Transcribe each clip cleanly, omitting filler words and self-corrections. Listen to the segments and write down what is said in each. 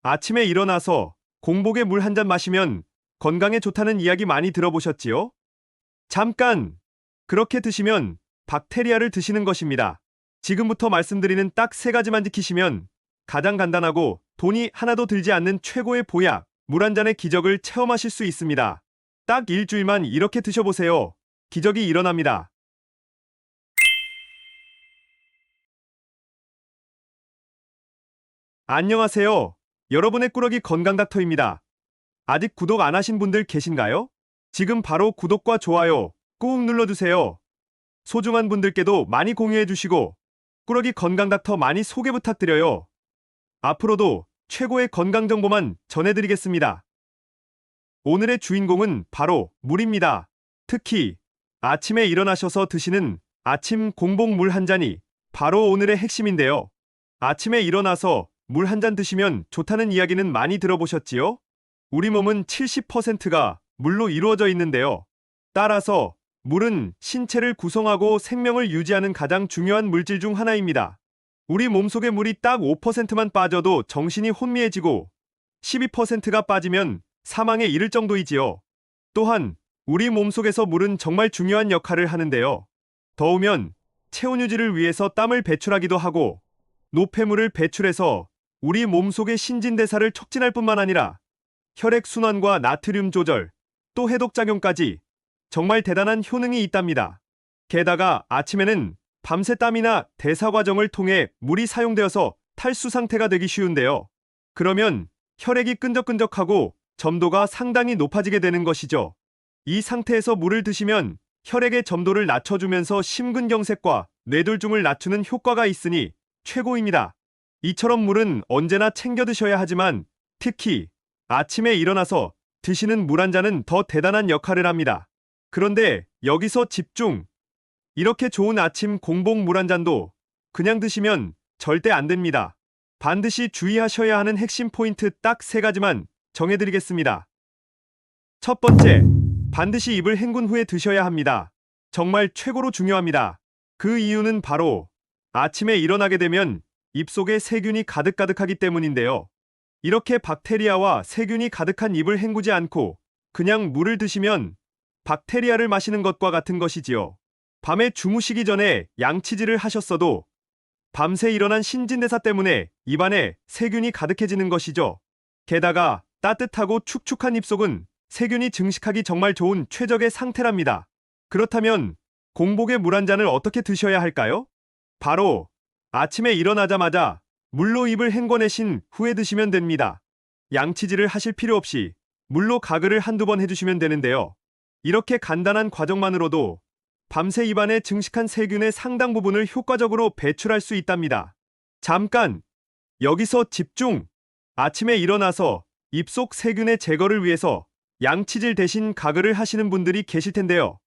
아침에 일어나서 공복에 물 한 잔 마시면 건강에 좋다는 이야기 많이 들어보셨지요? 잠깐! 그렇게 드시면 박테리아를 드시는 것입니다. 지금부터 말씀드리는 딱 세 가지만 지키시면 가장 간단하고 돈이 하나도 들지 않는 최고의 보약, 물 한 잔의 기적을 체험하실 수 있습니다. 딱 일주일만 이렇게 드셔보세요. 기적이 일어납니다. 안녕하세요. 여러분의 꾸러기 건강닥터입니다. 아직 구독 안 하신 분들 계신가요? 지금 바로 구독과 좋아요 꾹 눌러주세요. 소중한 분들께도 많이 공유해주시고 꾸러기 건강닥터 많이 소개 부탁드려요. 앞으로도 최고의 건강정보만 전해드리겠습니다. 오늘의 주인공은 바로 물입니다. 특히 아침에 일어나셔서 드시는 아침 공복 물 한 잔이 바로 오늘의 핵심인데요. 아침에 일어나서 물 한 잔 드시면 좋다는 이야기는 많이 들어보셨지요? 우리 몸은 70%가 물로 이루어져 있는데요. 따라서 물은 신체를 구성하고 생명을 유지하는 가장 중요한 물질 중 하나입니다. 우리 몸속에 물이 딱 5%만 빠져도 정신이 혼미해지고 12%가 빠지면 사망에 이를 정도이지요. 또한 우리 몸속에서 물은 정말 중요한 역할을 하는데요. 더우면 체온 유지를 위해서 땀을 배출하기도 하고 노폐물을 배출해서 우리 몸속의 신진대사를 촉진할 뿐만 아니라 혈액순환과 나트륨 조절, 또 해독작용까지 정말 대단한 효능이 있답니다. 게다가 아침에는 밤새 땀이나 대사 과정을 통해 물이 사용되어서 탈수 상태가 되기 쉬운데요. 그러면 혈액이 끈적끈적하고 점도가 상당히 높아지게 되는 것이죠. 이 상태에서 물을 드시면 혈액의 점도를 낮춰주면서 심근경색과 뇌졸중을 낮추는 효과가 있으니 최고입니다. 이처럼 물은 언제나 챙겨 드셔야 하지만 특히 아침에 일어나서 드시는 물 한 잔은 더 대단한 역할을 합니다. 그런데 여기서 집중! 이렇게 좋은 아침 공복 물 한 잔도 그냥 드시면 절대 안 됩니다. 반드시 주의하셔야 하는 핵심 포인트 딱 세 가지만 정해드리겠습니다. 첫 번째, 반드시 입을 헹군 후에 드셔야 합니다. 정말 최고로 중요합니다. 그 이유는 바로 아침에 일어나게 되면 입속에 세균이 가득가득하기 때문인데요. 이렇게 박테리아와 세균이 가득한 입을 헹구지 않고 그냥 물을 드시면 박테리아를 마시는 것과 같은 것이지요. 밤에 주무시기 전에 양치질을 하셨어도 밤새 일어난 신진대사 때문에 입안에 세균이 가득해지는 것이죠. 게다가 따뜻하고 축축한 입속은 세균이 증식하기 정말 좋은 최적의 상태랍니다. 그렇다면 공복에 물 한 잔을 어떻게 드셔야 할까요? 바로 아침에 일어나자마자 물로 입을 헹궈내신 후에 드시면 됩니다. 양치질을 하실 필요 없이 물로 가글을 한두 번 해주시면 되는데요. 이렇게 간단한 과정만으로도 밤새 입안에 증식한 세균의 상당 부분을 효과적으로 배출할 수 있답니다. 잠깐! 여기서 집중! 아침에 일어나서 입속 세균의 제거를 위해서 양치질 대신 가글을 하시는 분들이 계실 텐데요.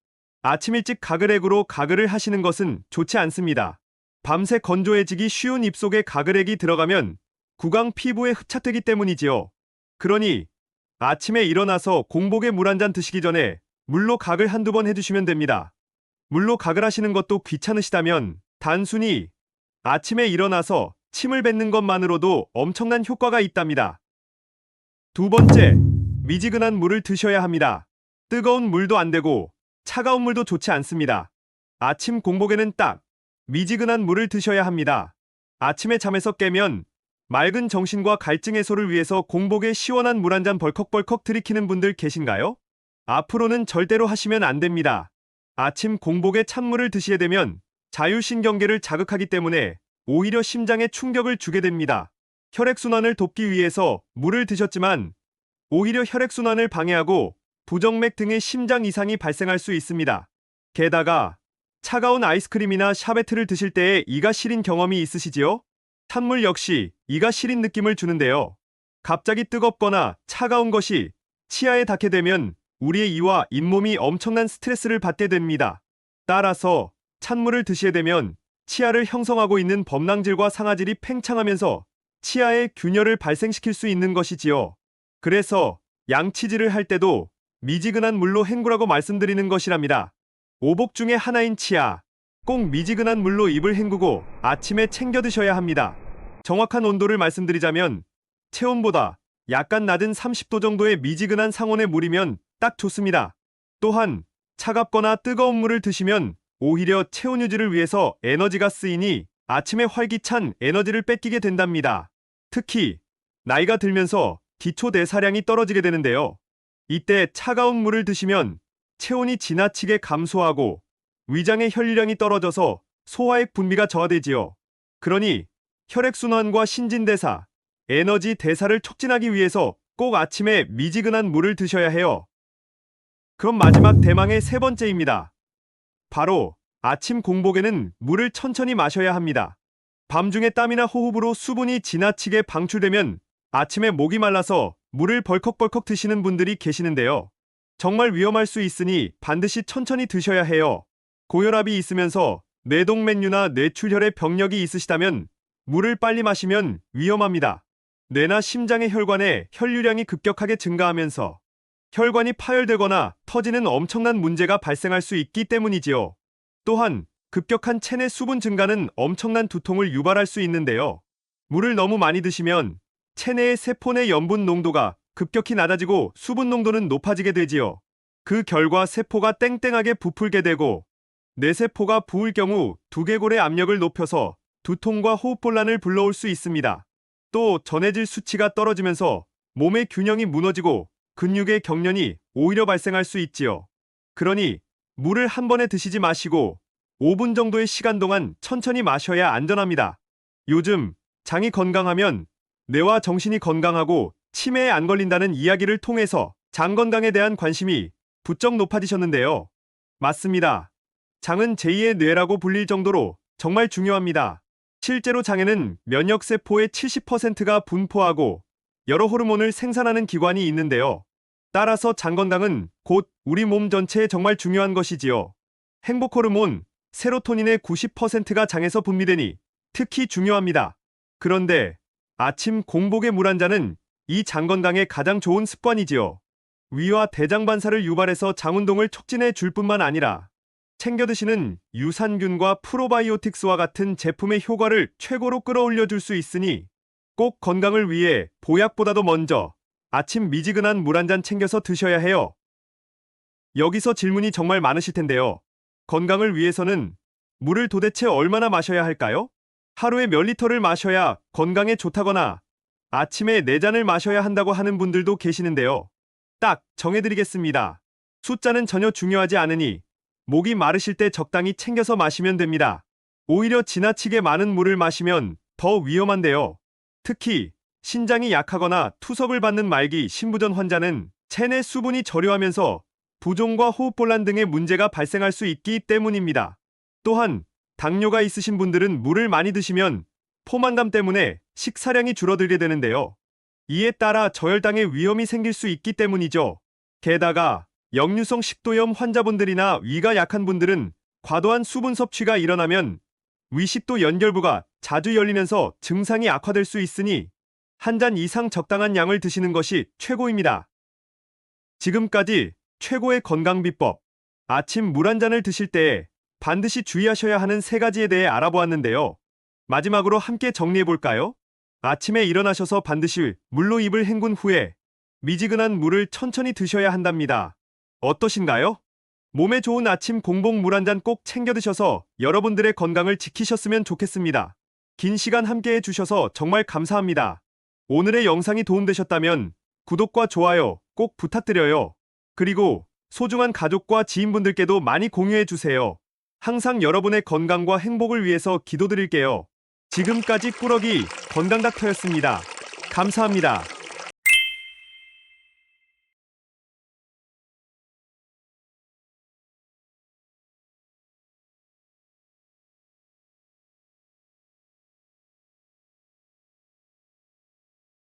아침 일찍 가글액으로 가글을 하시는 것은 좋지 않습니다. 밤새 건조해지기 쉬운 입속에 가글액이 들어가면 구강 피부에 흡착되기 때문이지요. 그러니 아침에 일어나서 공복에 물 한 잔 드시기 전에 물로 가글 한두 번 해주시면 됩니다. 물로 가글하시는 것도 귀찮으시다면 단순히 아침에 일어나서 침을 뱉는 것만으로도 엄청난 효과가 있답니다. 두 번째, 미지근한 물을 드셔야 합니다. 뜨거운 물도 안 되고 차가운 물도 좋지 않습니다. 아침 공복에는 딱 미지근한 물을 드셔야 합니다. 아침에 잠에서 깨면 맑은 정신과 갈증 해소를 위해서 공복에 시원한 물 한 잔 벌컥벌컥 들이키는 분들 계신가요? 앞으로는 절대로 하시면 안 됩니다. 아침 공복에 찬물을 드시게 되면 자율신경계를 자극하기 때문에 오히려 심장에 충격을 주게 됩니다. 혈액순환을 돕기 위해서 물을 드셨지만 오히려 혈액순환을 방해하고 부정맥 등의 심장 이상이 발생할 수 있습니다. 게다가 차가운 아이스크림이나 샤베트를 드실 때에 이가 시린 경험이 있으시지요? 찬물 역시 이가 시린 느낌을 주는데요. 갑자기 뜨겁거나 차가운 것이 치아에 닿게 되면 우리의 이와 잇몸이 엄청난 스트레스를 받게 됩니다. 따라서 찬물을 드시게 되면 치아를 형성하고 있는 범랑질과 상아질이 팽창하면서 치아에 균열을 발생시킬 수 있는 것이지요. 그래서 양치질을 할 때도 미지근한 물로 헹구라고 말씀드리는 것이랍니다. 오복 중에 하나인 치아, 꼭 미지근한 물로 입을 헹구고 아침에 챙겨 드셔야 합니다. 정확한 온도를 말씀드리자면 체온보다 약간 낮은 30도 정도의 미지근한 상온의 물이면 딱 좋습니다. 또한 차갑거나 뜨거운 물을 드시면 오히려 체온 유지를 위해서 에너지가 쓰이니 아침에 활기찬 에너지를 뺏기게 된답니다. 특히 나이가 들면서 기초 대사량이 떨어지게 되는데요. 이때 차가운 물을 드시면 체온이 지나치게 감소하고 위장의 혈류량이 떨어져서 소화액 분비가 저하되지요. 그러니 혈액순환과 신진대사, 에너지 대사를 촉진하기 위해서 꼭 아침에 미지근한 물을 드셔야 해요. 그럼 마지막 대망의 세 번째입니다. 바로 아침 공복에는 물을 천천히 마셔야 합니다. 밤중에 땀이나 호흡으로 수분이 지나치게 방출되면 아침에 목이 말라서 물을 벌컥벌컥 드시는 분들이 계시는데요. 정말 위험할 수 있으니 반드시 천천히 드셔야 해요. 고혈압이 있으면서 뇌동맥류나 뇌출혈의 병력이 있으시다면 물을 빨리 마시면 위험합니다. 뇌나 심장의 혈관에 혈류량이 급격하게 증가하면서 혈관이 파열되거나 터지는 엄청난 문제가 발생할 수 있기 때문이지요. 또한 급격한 체내 수분 증가는 엄청난 두통을 유발할 수 있는데요. 물을 너무 많이 드시면 체내의 세포 내 염분 농도가 급격히 낮아지고 수분 농도는 높아지게 되지요. 그 결과 세포가 땡땡하게 부풀게 되고 뇌세포가 부을 경우 두개골의 압력을 높여서 두통과 호흡곤란을 불러올 수 있습니다. 또 전해질 수치가 떨어지면서 몸의 균형이 무너지고 근육의 경련이 오히려 발생할 수 있지요. 그러니 물을 한 번에 드시지 마시고 5분 정도의 시간 동안 천천히 마셔야 안전합니다. 요즘 장이 건강하면 뇌와 정신이 건강하고 치매에 안 걸린다는 이야기를 통해서 장 건강에 대한 관심이 부쩍 높아지셨는데요. 맞습니다. 장은 제2의 뇌라고 불릴 정도로 정말 중요합니다. 실제로 장에는 면역세포의 70%가 분포하고 여러 호르몬을 생산하는 기관이 있는데요. 따라서 장 건강은 곧 우리 몸 전체에 정말 중요한 것이지요. 행복 호르몬, 세로토닌의 90%가 장에서 분비되니 특히 중요합니다. 그런데 아침 공복에 물 한 잔은 이 장 건강에 가장 좋은 습관이지요. 위와 대장 반사를 유발해서 장 운동을 촉진해 줄 뿐만 아니라 챙겨 드시는 유산균과 프로바이오틱스와 같은 제품의 효과를 최고로 끌어올려 줄 수 있으니 꼭 건강을 위해 보약보다도 먼저 아침 미지근한 물 한 잔 챙겨서 드셔야 해요. 여기서 질문이 정말 많으실 텐데요. 건강을 위해서는 물을 도대체 얼마나 마셔야 할까요? 하루에 몇 리터를 마셔야 건강에 좋다거나 아침에 4잔을 마셔야 한다고 하는 분들도 계시는데요. 딱 정해드리겠습니다. 숫자는 전혀 중요하지 않으니 목이 마르실 때 적당히 챙겨서 마시면 됩니다. 오히려 지나치게 많은 물을 마시면 더 위험한데요. 특히 신장이 약하거나 투석을 받는 말기 신부전 환자는 체내 수분이 저류하면서 부종과 호흡곤란 등의 문제가 발생할 수 있기 때문입니다. 또한 당뇨가 있으신 분들은 물을 많이 드시면 포만감 때문에 식사량이 줄어들게 되는데요. 이에 따라 저혈당의 위험이 생길 수 있기 때문이죠. 게다가 역류성 식도염 환자분들이나 위가 약한 분들은 과도한 수분 섭취가 일어나면 위식도 연결부가 자주 열리면서 증상이 악화될 수 있으니 한 잔 이상 적당한 양을 드시는 것이 최고입니다. 지금까지 최고의 건강 비법, 아침 물 한 잔을 드실 때 반드시 주의하셔야 하는 3가지에 대해 알아보았는데요. 마지막으로 함께 정리해볼까요? 아침에 일어나셔서 반드시 물로 입을 헹군 후에 미지근한 물을 천천히 드셔야 한답니다. 어떠신가요? 몸에 좋은 아침 공복 물 한 잔 꼭 챙겨 드셔서 여러분들의 건강을 지키셨으면 좋겠습니다. 긴 시간 함께 해주셔서 정말 감사합니다. 오늘의 영상이 도움되셨다면 구독과 좋아요 꼭 부탁드려요. 그리고 소중한 가족과 지인분들께도 많이 공유해주세요. 항상 여러분의 건강과 행복을 위해서 기도드릴게요. 지금까지 꾸러기 건강닥터였습니다. 감사합니다.